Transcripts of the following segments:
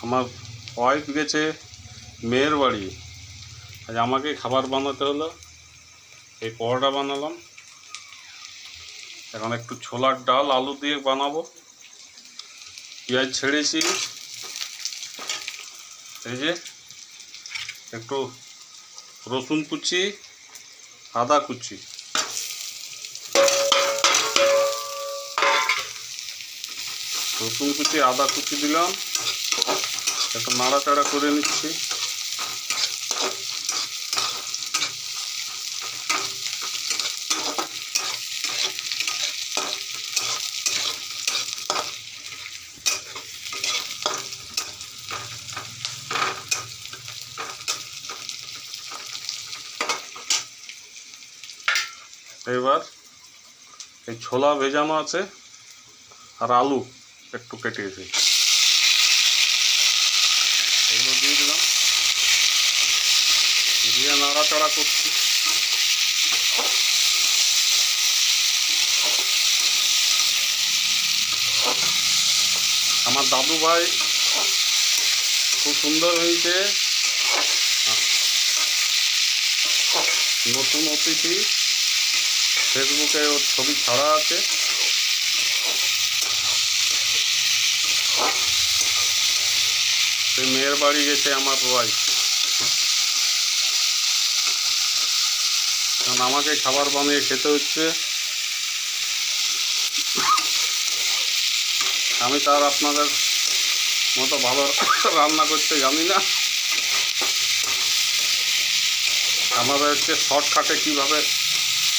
আমার ওয়াইফ গেছে মেয়ের বাড়ি, আজ আমাকে খাবার বানাতে হলো। এই পরোটা বানালাম, এখন একটু ছোলার ডাল আলু দিয়ে বানাবো। পেঁয়াজ ছেড়েছি, এই যে একটু রসুন কুচি, আদা কুচি, রসুন কুচি আদা কুচি দিলাম, একটু নাড়াচাড়া করে নিচ্ছি। এবার এই ছোলা ভেজানো আছে আর আলু একটু কেটেছি, এগুলো দিয়ে দিলাম, দিয়ে নাড়াচাড়া করছি। আমার দাদু ভাই খুব সুন্দর হয়েছে, নতুন অতিথি, ফেসবুকে ওর ছবি ছাড়া আছে। সে মেয়ের বাড়ি গেছে আমার ওয়াইফ, কারণ আমাকে খাবার বানিয়ে খেতে হচ্ছে। আমি তার আপনাদের মতো ভালো রান্না করতে জানি না। আমাদের হচ্ছে শর্টকাটে কীভাবে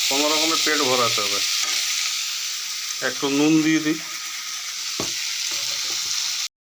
কোনো রকমের পেট ভরাতে হবে। একটু নুন দিয়ে দিই,